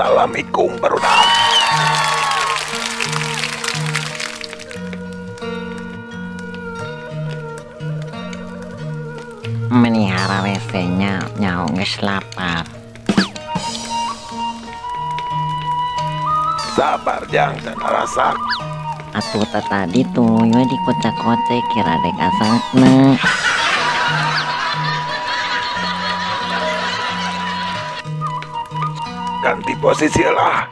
Assalamualaikum barudak. Menihara WC-nya nyawa geus lapar. Sabar jang dan rasak. Atuh tadi tuyul dikocak-kocek kira dek asakna. Ganti posisi lah.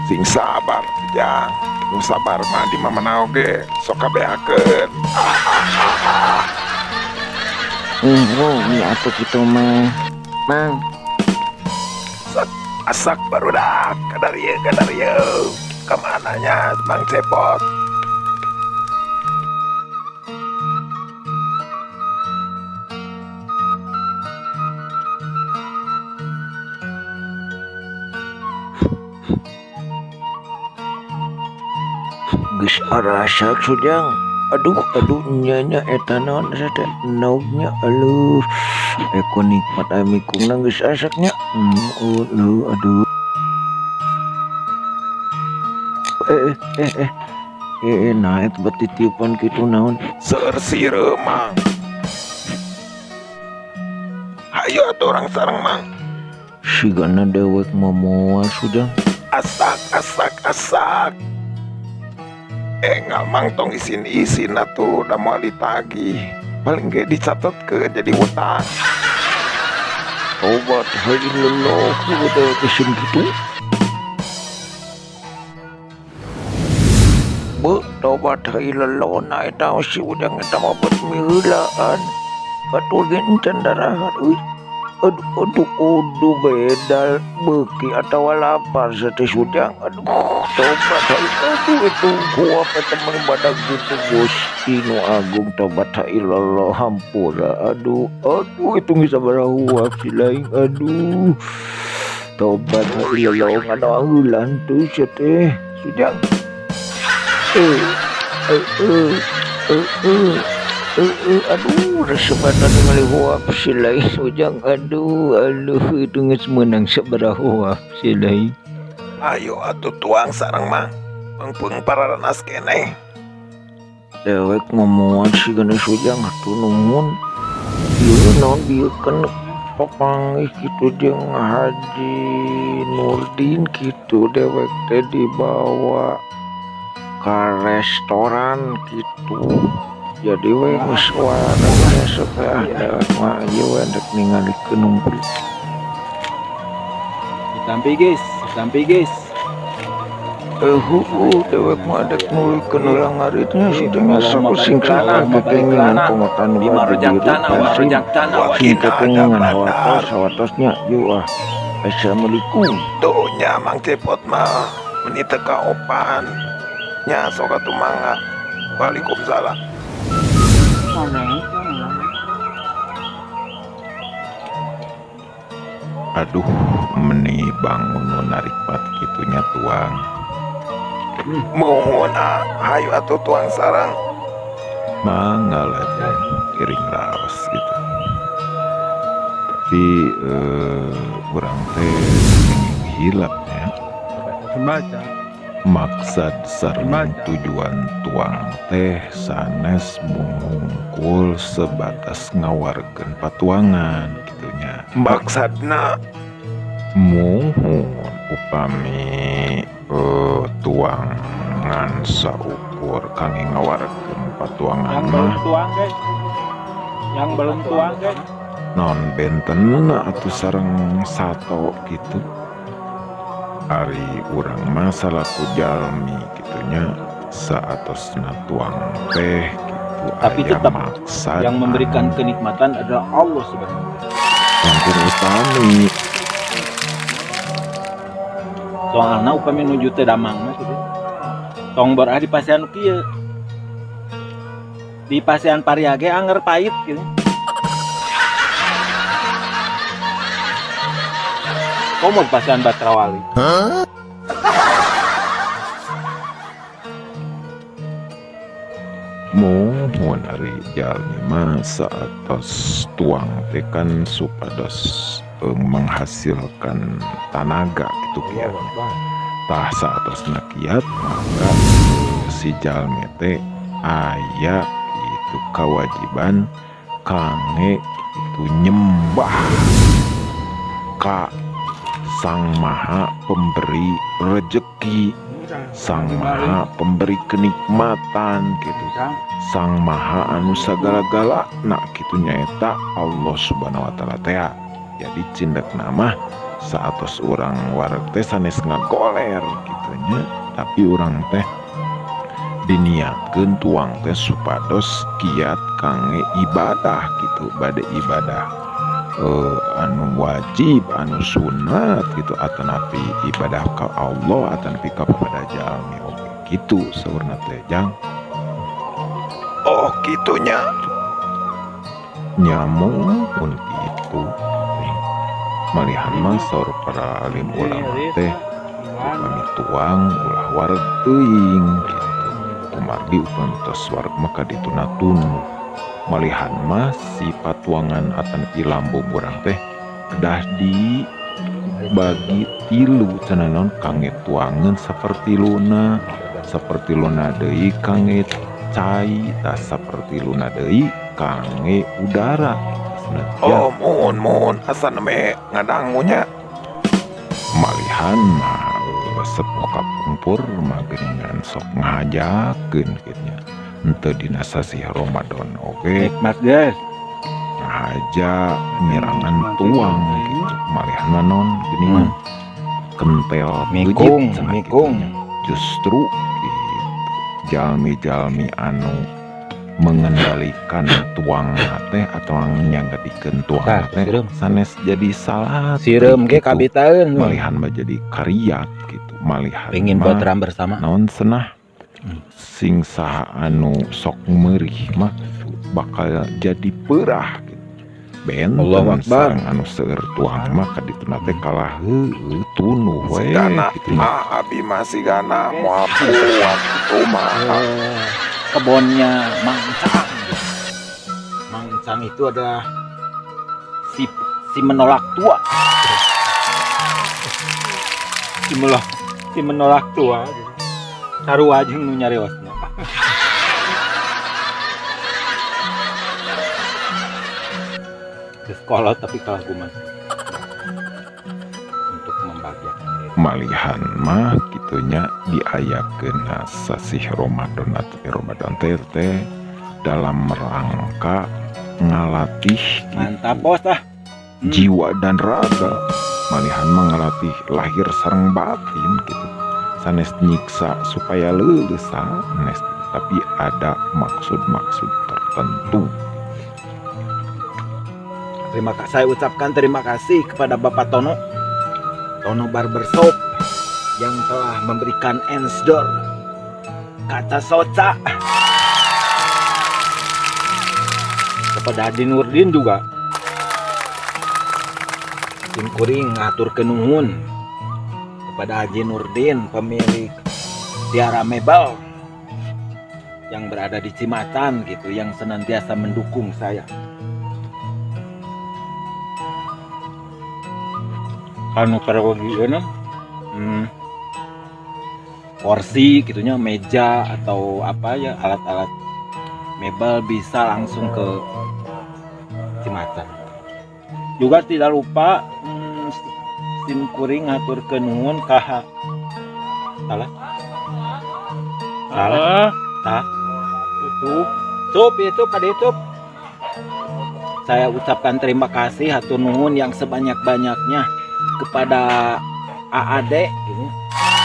Sing sabar jang. Nu sabar mah di mamana oge sok kabeakeun. Ih rugi atuh kitu mah. Mang, Asak barudak kadarieu kemananya Mang Cepot. Geus arasak sujang. Aduh nyanya eta naon teh naugnya aluh. Eko nikmat amikungna geus asaknya. Aduh. Naik beti tiupan kitu naon. Seur sireum Mang. Hayu atuh orang sareng Mang. Sigana dewek momoal sujang. Asak. Engal Mang tong isin atuh da moal ditagih. Paling ge dicatet ke jadi utang. Obat hari leloh udah kesin gitu. Tobat hari leloh na eta si udang eta mah buat miheulaan. Batur ge encan darahan euy. Aduh bedal beuki atawa lapar sate sudang. Aduh tobat hari itu gua temen badak gitu Gusti nu agung tobat hari leloh hampura. Aduh itu geus sabaraha huak si lain. Aduh tobat hari leloh ngada heulan tuh teh sudang. Aduh resepatan ngali huap si lain sujang. Aduh itu geus meunang sabaraha huap si lain. Ayo atuh tuang sareng Mang. Pengpeng pararanas keneh. Dewek ngomongan si gana sujang atuh nuhun. Ieu naon bieukeun papanggih kitu jeung Haji Nurdin kitu dewek teh dibawa ka restoran gitu. Jadi we geus warna sepah dewek mah ieu we rek ningalikeun numpuk. Sampai guys. Dewek mah dek nulikeun urang ngaritnya sidengna sakusing-sing kekengan pengatan Warojak kekengan hawatos-hawatosnya yeuh. Assalamualaikum. Dunya Mang Cepot mah meni teu kaopan. Nya sok atuh mangga. Waalaikumsalam. Aduh, meni bangun nu narik pat kitunya tuang. Mohon hayu atuh tuang sarang. Mangga lah iring raos gitu. Tapi urang teh hilap ya. Sembaca. Maksud sareng tujuan tuang teh sanes mungkul sebatas ngawarkeun patuangan gitunya. Maksudna mohon upami tuangan saukur kangge ngawarkeun patuangan mah Yang belum tuang guys. non benten atuh sareng sato gitu. Ari urang mah salaku jalmi gitunya saatosna tuang teh gitu. Tapi aya tetap maksad yang memberikan kenikmatan adalah Allah Subhanahu wa taala. yang terutami. Soalna upami nuju teh damang mah kitu. Tong berah di pasean kieu. Di pasean Pariage anger pahit gitu. Komo di pasean Batrawali. Mohon ari jalmi mah saatos tuang teh kan supados menghasilkan tenaga gitu kiat. Tah saatosna kiat maka si jalmi teh aya itu kewajiban kange itu nyembah ka Sang Maha Pemberi Rejeki, Sang Maha Pemberi Kenikmatan gitu, Sang Maha anu sagala-gala nak gitu nyaeta Allah Subhanahu wa taala teh. Jadi cindak nama saatos urang wareg teh sanes ngagoler gitu nya, tapi urang teh diniatkeun tuang teh supados kiat kangge ibadah gitu, bade ibadah anu wajib, anu sunat gitu, atanapi ibadah ka Allah, atanapi ka pada jalmi oke gitu saurna teh Jang. Oh gitunya. Nyamung pun gitu. Malihan mah saur para alim ulama teh upami tuang ulah wareg teuing gitu. Kumardi upami tos wareg maka ditunatun. Malihan mah sifat tuangan atan ilambu urang teh kedah dibagi tilu cenah kangge tuangan seperti luna deui kangge cai, tah saperti luna deui kangge udara. Oh mohon asa neme ngadangunya. Malihan mah sepuh kapungpur mah geuningan sok ngahajakeun kitu nya. Henteu dina sasih Ramadan oge Nikmat guys. ngahaja nyerangan tuang gitu. Malihan mah non geuningan kentel Mikung, beujit cenah mikung. kitu nya. Justru gitu jalmi-jalmi anu mengendalikan tuang teh atau nyanggedikeun tuang teh sanes jadi salah Sireum ge kabitaeun. malihan mah jadi kariat gitu. Malihan Pengen mah buat ram bersama. naon cenah sing saha anu sok meurih mah bakal jadi peurah gitu. Benten Allahu Akbar. sareng anu seueur tuang mah kadituna teh kalah heueuh tunuh we Sigana gitu nya. abi masih gana moal kuat itu mah. Kebonnya Mangcang. Mangcang itu adalah si menolak tua. Si menolak tua. Sarua jeung nu nyariosna. Geus kolot tapi kalah kuman. Untuk membahagiakan diri. Malihan mah gitunya diayakeun sasih Ramadan atau Ramadan teh dalam rangka ngalatih gitu, Mantap bos ah. jiwa dan raga. Malihan mah ngalatih lahir sareng batin gitu. Sanes nyiksa supaya leuleus sanes, tapi ada maksud-maksud tertentu. Saya ucapkan terima kasih kepada Bapak Tono Barbershop yang telah memberikan ensdor kaca soca. Kepada Adi Nurdin juga. Tim kuring ngatur kenuhun kepada Haji Nurdin, pemilik Tiara Mebel yang berada di Cimacan gitu, yang senantiasa mendukung saya. Anu karogieunan porsi gitunya, meja atau apa ya, alat-alat mebel bisa langsung ke Cimacan. Juga tidak lupa sim kuring ngatur kenuhun kaha salah itu pada YouTube. Saya ucapkan terima kasih hatur nuhun yang sebanyak-banyaknya kepada AAD gitu,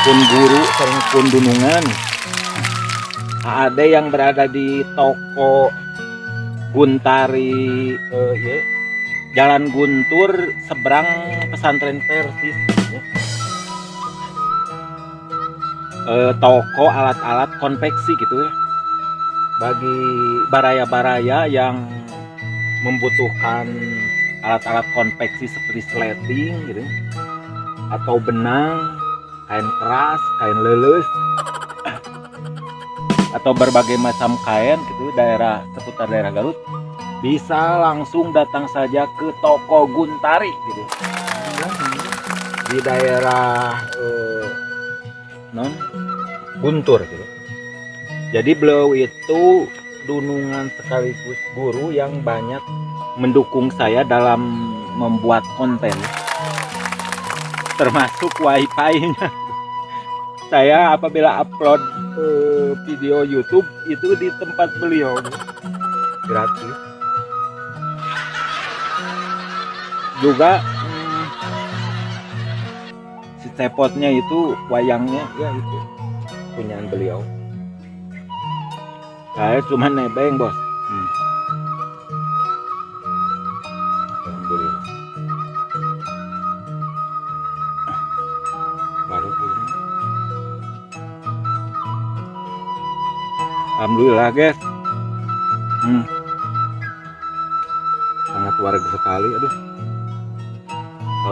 pun guru sareng pun dunungan. AAD yang berada di toko Guntari Jalan Guntur seberang pesantren Persis gitu. Toko alat-alat konveksi gitu ya, bagi baraya-baraya yang membutuhkan alat-alat konveksi seperti sleting gitu, atau benang, kain keras, kain lelus. atau berbagai macam kain gitu daerah seputar daerah Garut, bisa langsung datang saja ke toko Guntari gitu di daerah non Guntur gitu. Jadi beliau itu dunungan sekaligus guru yang banyak mendukung saya dalam membuat konten, termasuk wifi-nya. Saya apabila upload video YouTube itu di tempat beliau gratis. Juga si cepotnya itu wayangnya ya itu punyaan beliau. Saya cuma nebeng bos. Alhamdulillah. Baru ini. Alhamdulillah guys. Sangat warga sekali, aduh.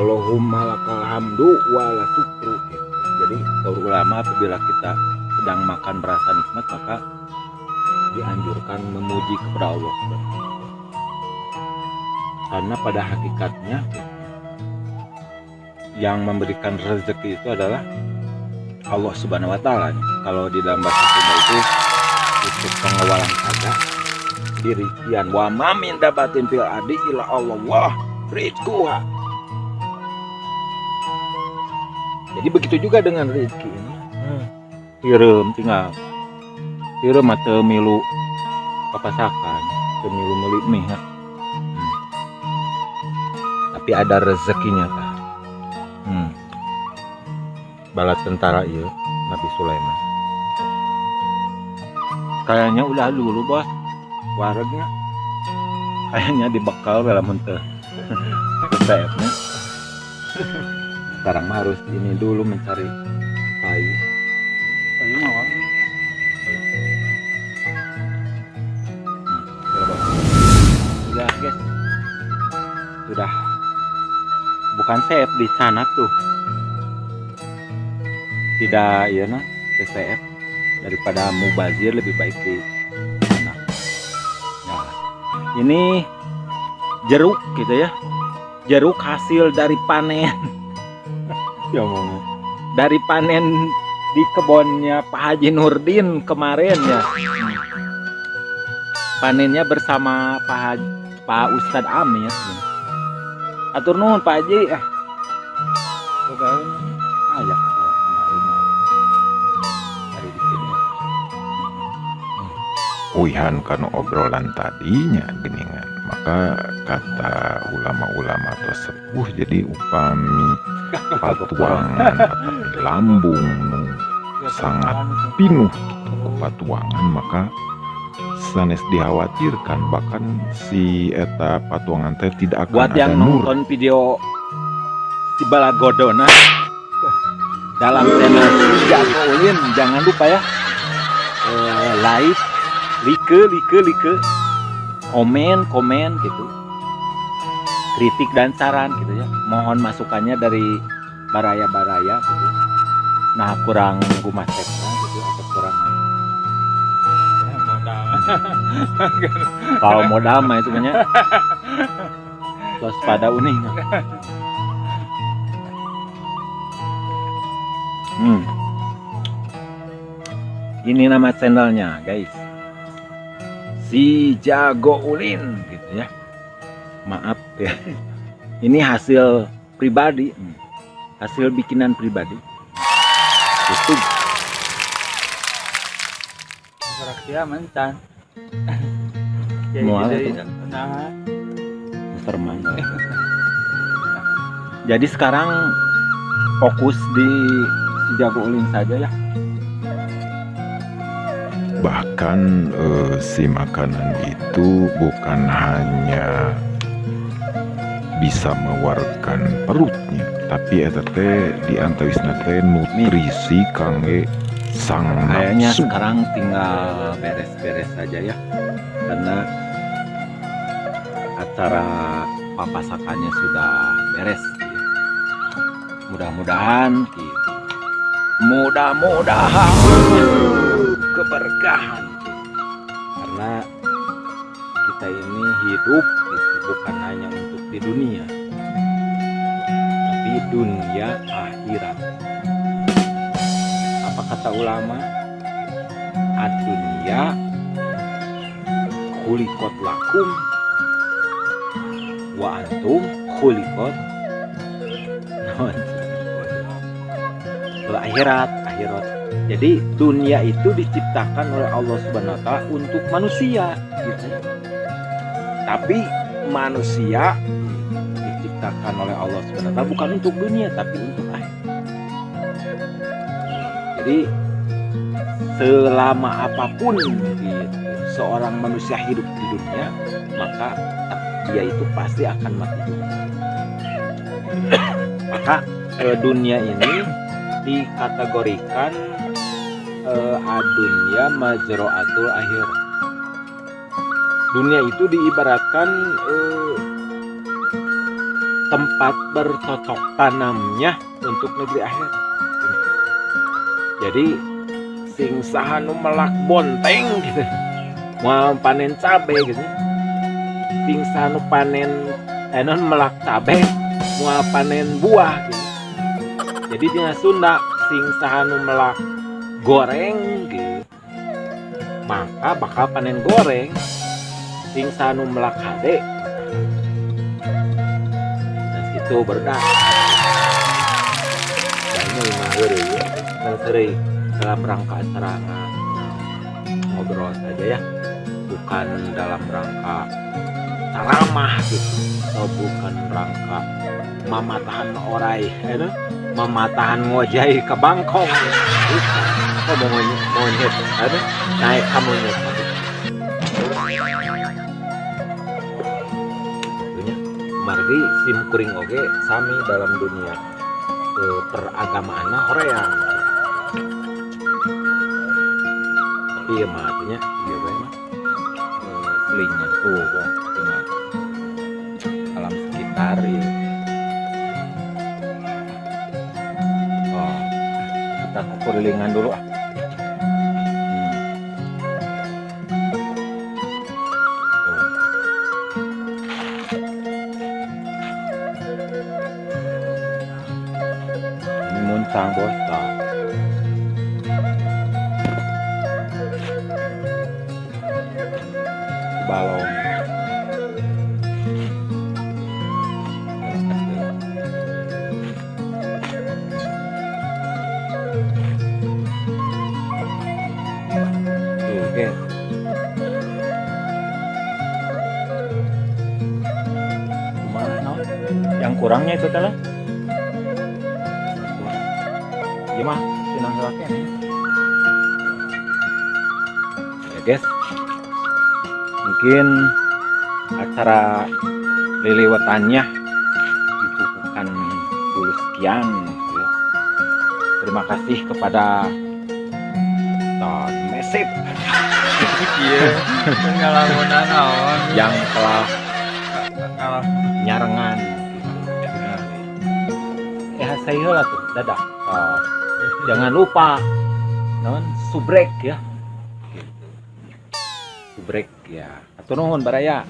Allahumma lakal hamdu wala syukru. Jadi para ulama apabila kita sedang makan berasa nikmat maka dianjurkan memuji kepada Allah. Karena pada hakikatnya yang memberikan rezeki itu adalah Allah Subhanahu wa taala. Kalau di dalam bahasa Sunda itu pengawalan ada dirikian wa ma min dabatin fil ardi illa Allah rizquha. Jadi begitu juga dengan rezeki ini. Hireum tinggal hireum atau milu papasakan, teu milu meuli mih. Tapi ada rezekinya tah. Bala tentara ieu Nabi Sulaiman. Kayaknya udah dulu bos, waregnya kayaknya dibekal dalam henteu sayapnya. Sekarang mah harus ini dulu mencari kayu. Kayu mawar. Sudah guys, sudah bukan sayap di sana tuh. Tidak ya nah, CCF daripada mubazir lebih baik di sana. Nah, ini jeruk gitu ya. Jeruk hasil dari panen. Ya ngomong. Dari panen di kebunnya Pak Haji Nurdin kemarin ya. Panennya bersama Pak Ustadz Amir. Atur nuhun Pak Haji. Pokoknya ajak Uihan kana obrolan tadinya geningan, maka kata ulama-ulama atau sepuh jadi upami patuangan atau lambung sangat pinuh gitu patuangan maka sanes dikhawatirkan bahkan si eta patuangan teh tidak akan buat ada yang nur. nonton video si Balagodona dalam channel Jago Ulin jangan lupa ya like, like, komen gitu, kritik dan saran gitu ya, mohon masukannya dari baraya gitu. Nah kurang gumasepna gitu atau kurang kalau modal mah itu banyak terus pada uning. Ini nama channelnya guys, si Jago Ulin gitu ya. Maaf ya, ini hasil pribadi, hasil bikinan pribadi. YouTube. Dia mantan. Mual Jadi itu. nah, Serman. Jadi sekarang fokus di si Jago Ulin saja ya. Bahkan si makanan itu bukan hanya bisa mewarkan perutnya, tapi eta teh di antawisna teh nutrisi kangge sang Kayaknya nafsu. sekarang tinggal beres-beres saja ya, karena acara papasakannya sudah beres. Mudah-mudahan gitu. Mudah-mudahan keberkahan. Karena kita ini hidup itu bukan hanya untuk di dunia, tapi dunia akhirat. Apa kata ulama? Ad-dunya khuliqat lakum wa antum khuliqat akhirat. Jadi dunia itu diciptakan oleh Allah Subhanahu wa taala untuk manusia gitu. Tapi manusia diciptakan oleh Allah Subhanahu wa taala bukan untuk dunia tapi untuk akhirat. Jadi selama apapun gitu, seorang manusia hidup di dunia, maka dia itu pasti akan mati juga. Maka dunia ini dikategorikan adunya majro'atul akhir. Dunia itu diibaratkan tempat bercocok tanamnya untuk negeri akhir. Jadi sing sahanu melak bonteng gitu, mau panen cabe gitu, sing sahanu panen non melak cabe mau panen buah gitu. Jadi dina Sunda sing sahanu melak goreng gitu, maka bakal panen goreng. Sing sahanu melak hade dan itu berdak. Dan ini mah heureuy ya, sering dalam rangka acara ngobrol saja ya, bukan dalam rangka ceramah gitu, atau bukan rangka mamatahan orai, mamatahan ngojai ke Bangkong, bukan. Kok mau monyet, naik ke monyet, margi sim kuring oge sami dalam dunia peragamaan horeang. Tapi ya mah artinya iya bae mah selingnya tuh kok dengan alam sekitar ya. Oh, kita kelilingan dulu ah. Ini muncang bos tak. Balon. Oke. Mana? Yang kurangnya itu telah. Iya mah, senang selake nih. Ya guys. Mungkin acara liliwetannya itu bukan dulu sekian ya. Terima kasih kepada Don Mesip Iya, ngalamunan awan. yang telah Ngalah. nyarengan. Saya heula tuh dadah. Oh, jangan lupa non subrek ya. Subrek ya. Atur nuhun baraya.